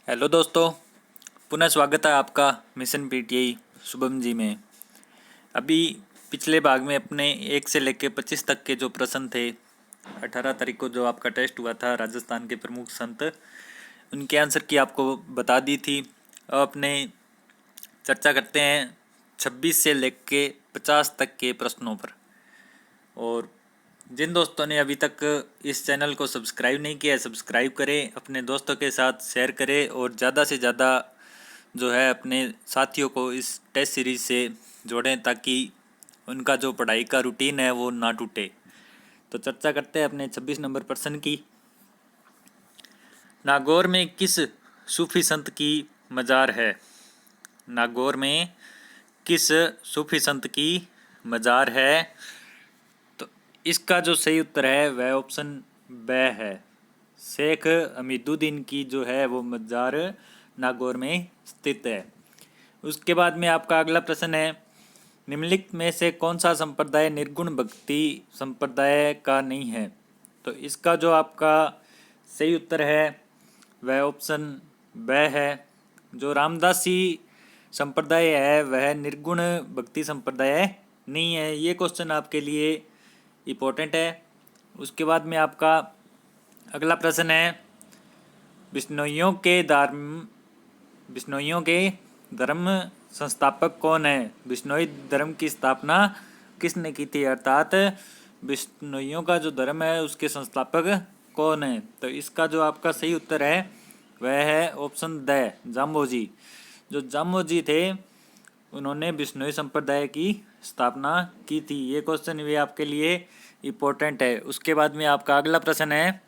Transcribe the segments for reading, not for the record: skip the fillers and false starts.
Hello दोस्तों, पुनः स्वागत है आपका मिशन पीटीआई शुभम जी में। अभी पिछले भाग में अपने 1 से लेकर 25 तक के जो प्रश्न थे, 18 तारीख को जो आपका टेस्ट हुआ था राजस्थान के प्रमुख संत, उनके आंसर की आपको बता दी थी। अब अपने चर्चा करते हैं 26 से लेकर 50 तक के प्रश्नों पर। और जिन दोस्तों ने अभी तक इस चैनल को सब्सक्राइब नहीं किया है, सब्सक्राइब करें, अपने दोस्तों के साथ शेयर करें और ज़्यादा से ज़्यादा जो है अपने साथियों को इस टेस्ट सीरीज़ से जोड़ें ताकि उनका जो पढ़ाई का रूटीन है वो ना टूटे। तो चर्चा करते हैं अपने 26 नंबर प्रश्न की। नागौर में किस सूफी संत की मज़ार है? नागौर में किस सूफी संत की मज़ार है? इसका जो सही उत्तर है वह ऑप्शन ब है। शेख हमीदुद्दीन की जो है वो मज़ार नागौर में स्थित है। उसके बाद में आपका अगला प्रश्न है, निम्नलिखित में से कौन सा संप्रदाय निर्गुण भक्ति संप्रदाय का नहीं है? तो इसका जो आपका सही उत्तर है वह ऑप्शन ब है। जो रामदासी संप्रदाय है वह निर्गुण भक्ति संप्रदाय नहीं है। ये क्वेश्चन आपके लिए इम्पोर्टेंट है। उसके बाद में आपका अगला प्रश्न है, बिश्नोइयों के धर्म संस्थापक कौन है? बिश्नोई धर्म की स्थापना किसने की थी? अर्थात बिश्नोइयों का जो धर्म है उसके संस्थापक कौन है? तो इसका जो आपका सही उत्तर है वह है ऑप्शन द, जाम्बोजी। जो जाम्बोजी थे उन्होंने बिश्नोई संप्रदाय की स्थापना की थी। ये क्वेश्चन भी आपके लिए इम्पोर्टेंट है। उसके बाद में आपका अगला प्रश्न है,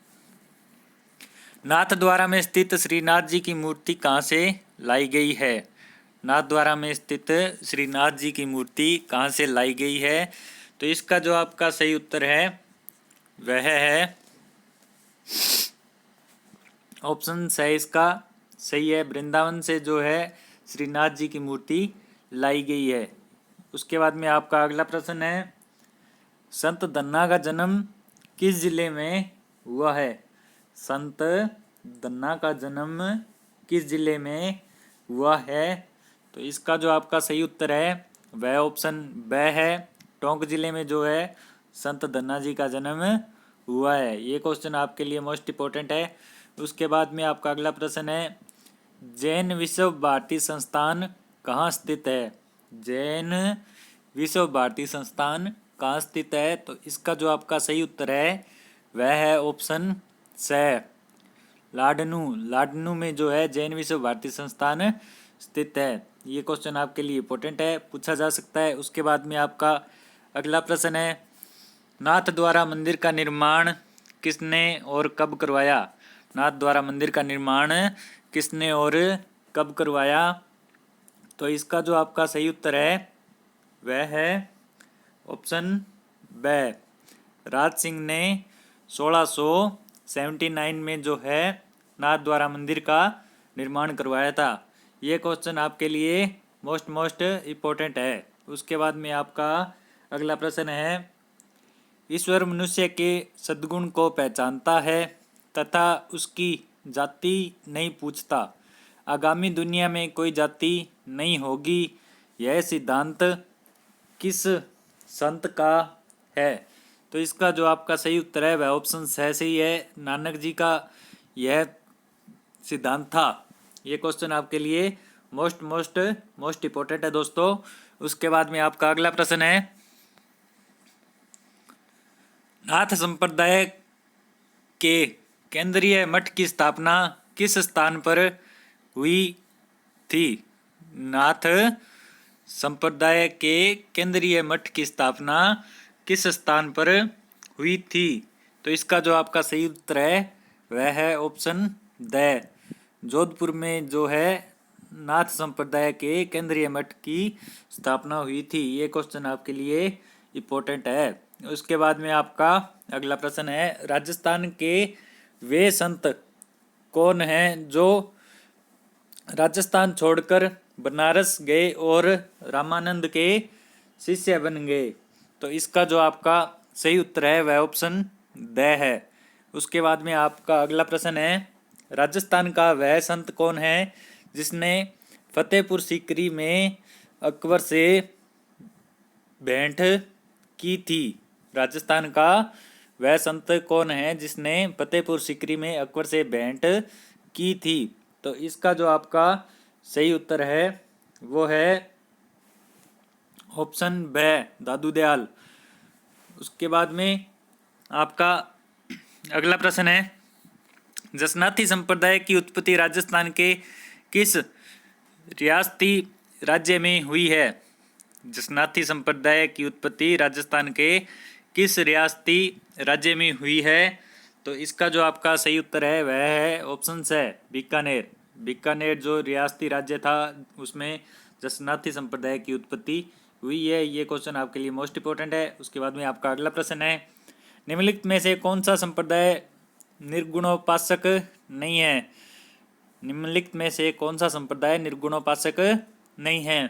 नाथद्वारा में स्थित श्रीनाथ जी की मूर्ति कहाँ से लाई गई है? नाथद्वारा में स्थित श्रीनाथ जी की मूर्ति कहाँ से लाई गई है? तो इसका जो आपका सही उत्तर है वह है ऑप्शन से इसका सही है, वृंदावन से जो है श्रीनाथ जी की मूर्ति लाई गई है। उसके बाद में आपका अगला प्रश्न है, संत धन्ना का जन्म किस जिले में हुआ है? संत धन्ना का जन्म किस जिले में हुआ है? तो इसका जो आपका सही उत्तर है वह ऑप्शन ब है। टोंक जिले में जो है संत धन्ना जी का जन्म हुआ है। ये क्वेश्चन आपके लिए मोस्ट इम्पोर्टेंट है। उसके बाद में आपका अगला प्रश्न है, जैन विश्व भारती संस्थान कहाँ स्थित है? जैन विश्व भारती संस्थान कहाँ स्थित है? तो इसका जो आपका सही उत्तर है वह है ऑप्शन स, लाडनू में जो है जैन विश्व भारती संस्थान स्थित है। ये क्वेश्चन आपके लिए इम्पोर्टेंट है, पूछा जा सकता है। उसके बाद में आपका अगला प्रश्न है, नाथ द्वारा मंदिर का निर्माण किसने और कब करवाया? नाथ द्वारा मंदिर का निर्माण किसने और कब करवाया? तो इसका जो आपका सही उत्तर है वह है ऑप्शन ब, राज सिंह ने 1679 में जो है नाथ द्वारा मंदिर का निर्माण करवाया था। ये क्वेश्चन आपके लिए मोस्ट इम्पोर्टेंट है। उसके बाद में आपका अगला प्रश्न है, ईश्वर मनुष्य के सद्गुण को पहचानता है तथा उसकी जाति नहीं पूछता। आगामी दुनिया में कोई जाति नहीं होगी। यह सिद्धांत किस संत का है? तो इसका जो आपका सही उत्तर है वह ऑप्शन से ही है। नानक जी का यह सिद्धांत था। ये क्वेश्चन आपके लिए मोस्ट इम्पोर्टेंट है दोस्तों। उसके बाद में आपका अगला प्रश्न है, नाथ संप्रदाय के केंद्रीय मठ की स्थापना किस स्थान पर हुई थी? नाथ संप्रदाय के केंद्रीय मठ की स्थापना किस स्थान पर हुई थी? तो इसका जो आपका सही उत्तर है वह है ऑप्शन द, जोधपुर में जो है नाथ संप्रदाय के केंद्रीय मठ की स्थापना हुई थी। ये क्वेश्चन आपके लिए इम्पोर्टेंट है। उसके बाद में आपका अगला प्रश्न है, राजस्थान के वे संत कौन हैं जो राजस्थान छोड़कर बनारस गए और रामानंद के शिष्य बन गए? तो इसका जो आपका सही उत्तर है वह ऑप्शन द है। उसके बाद में आपका अगला प्रश्न है, राजस्थान का वह संत कौन है जिसने फतेहपुर सीकरी में अकबर से भेंट की थी? राजस्थान का वह संत कौन है जिसने फतेहपुर सीकरी में अकबर से भेंट की थी? तो इसका जो आपका सही उत्तर है वो है ऑप्शन ब, दादू दयाल। उसके बाद में आपका अगला प्रश्न है, जसनाती संप्रदाय की उत्पत्ति राजस्थान के किस रियासती राज्य में हुई है? जसनाती संप्रदाय की उत्पत्ति राजस्थान के किस रियासती राज्य में हुई है? तो इसका जो आपका सही उत्तर है वह है ऑप्शन से बीकानेर। बीकानेर जो रियासती राज्य था उसमें जसनाती संप्रदाय की उत्पत्ति हुई है। ये क्वेश्चन आपके लिए मोस्ट इंपॉर्टेंट है। उसके बाद में आपका अगला प्रश्न है, निम्नलिखित में से कौन सा संप्रदाय निर्गुणोपासक नहीं है? निम्नलिखित में से कौन सा संप्रदाय निर्गुणोपासक नहीं है?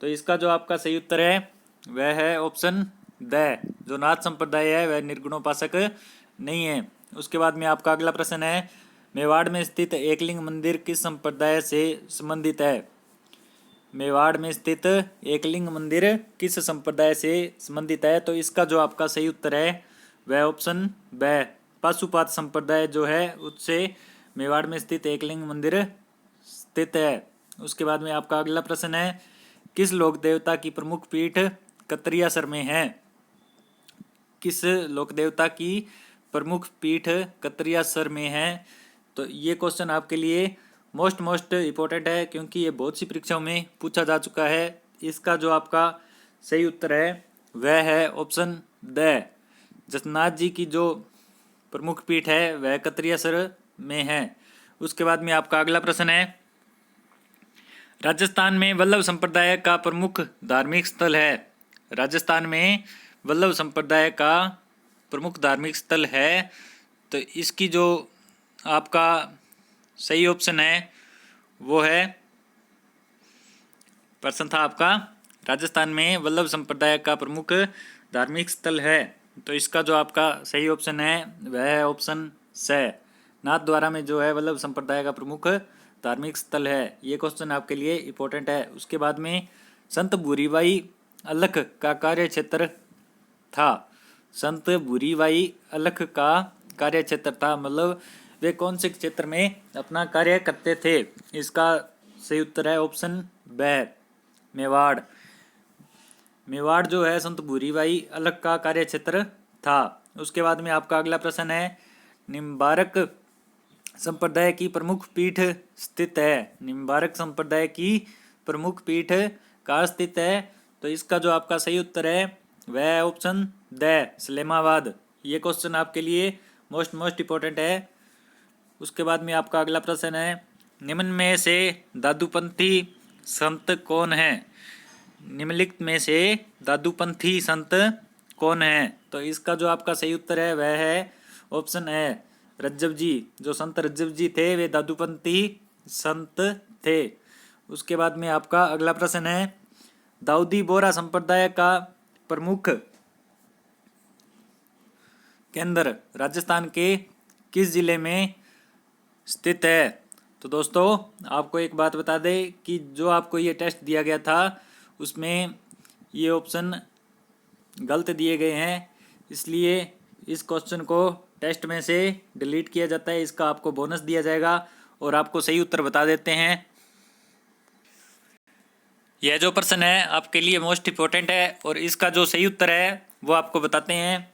तो इसका जो आपका सही उत्तर है वह है ऑप्शन द, जो नाथ संप्रदाय है वह निर्गुणोपासक नहीं है। उसके बाद में आपका अगला प्रश्न है, मेवाड़ में स्थित एकलिंग मंदिर किस संप्रदाय से संबंधित है? मेवाड़ में स्थित एकलिंग मंदिर किस संप्रदाय से संबंधित है? तो इसका जो आपका सही उत्तर है वह ऑप्शन ब, पाशुपात संप्रदाय जो है उससे मेवाड़ में स्थित एकलिंग मंदिर स्थित है। उसके बाद में आपका अगला प्रश्न है, किस लोक देवता की प्रमुख पीठ कतरियासर में है? किस लोक देवता की प्रमुख पीठ कतरियासर में है? तो ये क्वेश्चन आपके लिए मोस्ट इम्पोर्टेंट है क्योंकि ये बहुत सी परीक्षाओं में पूछा जा चुका है। इसका जो आपका सही उत्तर है वह है ऑप्शन द, जसनाथ जी की जो प्रमुख पीठ है वह कतरियासर में है। उसके बाद में आपका अगला प्रश्न है, राजस्थान में वल्लभ संप्रदाय का प्रमुख धार्मिक स्थल है? राजस्थान में वल्लभ संप्रदाय का प्रमुख धार्मिक स्थल है। तो इसकी जो आपका सही ऑप्शन है वो है, प्रश्न था आपका राजस्थान में वल्लभ संप्रदाय का प्रमुख धार्मिक स्थल है। तो इसका जो आपका सही ऑप्शन है वह है ऑप्शन से, नाथद्वारा में जो है वल्लभ संप्रदाय का प्रमुख धार्मिक स्थल है। ये क्वेश्चन आपके लिए इम्पोर्टेंट है। उसके बाद में संत भूरीबाई अलख का कार्य क्षेत्र था? संत भूरीबाई अलख का कार्य क्षेत्र था मतलब वे कौन से क्षेत्र में अपना कार्य करते थे? इसका सही उत्तर है ऑप्शन ब, मेवाड़। मेवाड़ जो है संत भूरीबाई अलख का कार्य क्षेत्र था। उसके बाद में आपका अगला प्रश्न है, निम्बारक संप्रदाय की प्रमुख पीठ स्थित है? निम्बारक संप्रदाय की प्रमुख पीठ कहाँ स्थित है? तो इसका जो आपका सही उत्तर है वह है ऑप्शन द, सलेमाबाद। ये क्वेश्चन आपके लिए मोस्ट इम्पोर्टेंट है। उसके बाद में आपका अगला प्रश्न है, निम्न में से दादूपंथी संत कौन है? निम्नलिखित में से दादूपंथी संत कौन है? तो इसका जो आपका सही उत्तर है वह है ऑप्शन ए, रज्जब जी। जो संत रज्जब जी थे वे दादूपंथी संत थे। उसके बाद में आपका अगला प्रश्न है, दाऊदी बोहरा संप्रदाय का प्रमुख केंद्र राजस्थान के किस जिले में स्थित है? तो दोस्तों आपको एक बात बता दें कि जो आपको ये टेस्ट दिया गया था उसमें ये ऑप्शन गलत दिए गए हैं, इसलिए इस क्वेश्चन को टेस्ट में से डिलीट किया जाता है। इसका आपको बोनस दिया जाएगा और आपको सही उत्तर बता देते हैं। यह जो प्रश्न है आपके लिए मोस्ट इम्पोर्टेंट है और इसका जो सही उत्तर है वो आपको बताते हैं।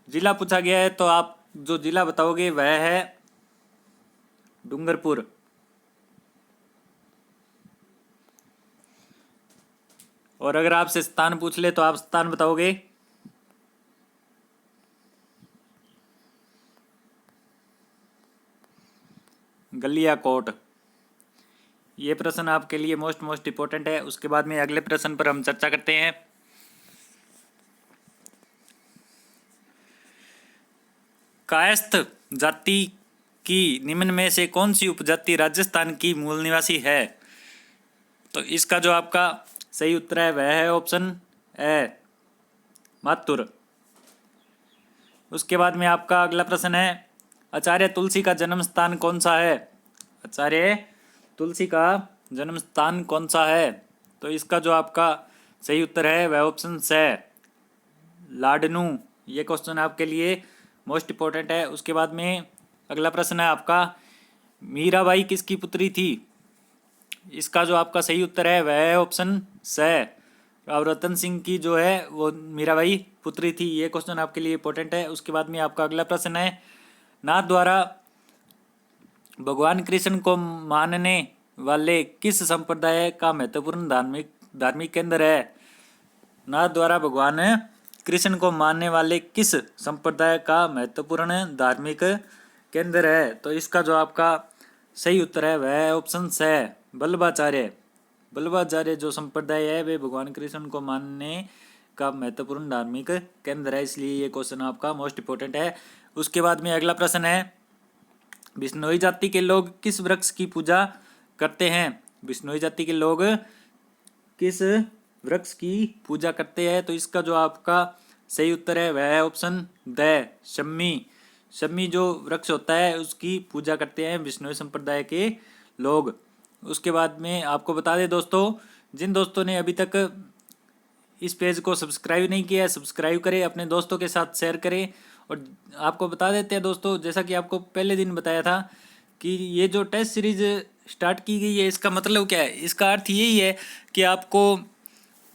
जिला पूछा गया है तो आप जो जिला बताओगे वह है डूंगरपुर। और अगर आपसे स्थान पूछ ले तो आप स्थान बताओगे। गलियाकोट। ये प्रश्न आपके लिए मोस्ट इम्पोर्टेंट है। उसके बाद में अगले प्रश्न पर हम चर्चा करते हैं। कायस्थ जाति की निम्न में से कौन सी उपजाति राजस्थान की मूल निवासी है? तो इसका जो आपका सही उत्तर है वह है ऑप्शन ए, मातुर। उसके बाद में आपका अगला प्रश्न है, आचार्य तुलसी का जन्म स्थान कौन सा है? आचार्य तुलसी का जन्म स्थान कौन सा है? तो इसका जो आपका सही उत्तर है वह ऑप्शन से लाडनू। ये क्वेश्चन आपके लिए मोस्ट इम्पोर्टेंट है। उसके बाद में अगला प्रश्न है आपका, मीराबाई किसकी पुत्री थी? इसका जो आपका सही उत्तर है वह है ऑप्शन से राव रतन सिंह की जो है वो मीराबाई पुत्री थी। ये क्वेश्चन आपके लिए इंपॉर्टेंट है। उसके बाद में आपका अगला प्रश्न है, नाथ द्वारा भगवान कृष्ण को मानने वाले किस संप्रदाय का महत्वपूर्ण धार्मिक केंद्र है? नाथ द्वारा भगवान कृष्ण को मानने वाले किस संप्रदाय का महत्वपूर्ण धार्मिक केंद्र है? तो इसका जो आपका सही उत्तर है वह है ऑप्शन से वल्लभाचार्य। वल्लभाचार्य जो संप्रदाय है वे भगवान कृष्ण को मानने का महत्वपूर्ण धार्मिक केंद्र है, इसलिए ये क्वेश्चन आपका मोस्ट इम्पोर्टेंट है। उसके बाद में अगला प्रश्न है, बिश्नोई जाति के लोग किस वृक्ष की पूजा करते हैं? बिश्नोई जाति के लोग किस वृक्ष की पूजा करते हैं? तो इसका जो आपका सही उत्तर है वह है ऑप्शन द शम्मी। शम्मी जो वृक्ष होता है उसकी पूजा करते हैं बिश्नोई संप्रदाय के लोग। उसके बाद में आपको बता दें दोस्तों, जिन दोस्तों ने अभी तक इस पेज को सब्सक्राइब नहीं किया है सब्सक्राइब करें, अपने दोस्तों के साथ शेयर करें। और आपको बता देते हैं दोस्तों, जैसा कि आपको पहले दिन बताया था कि ये जो टेस्ट सीरीज स्टार्ट की गई है इसका मतलब क्या है? इसका अर्थ यही है कि आपको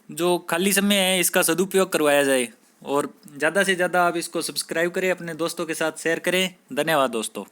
जो खाली समय है इसका सदुपयोग करवाया जाए और ज़्यादा से ज़्यादा आप इसको सब्सक्राइब करें, अपने दोस्तों के साथ शेयर करें। धन्यवाद दोस्तों।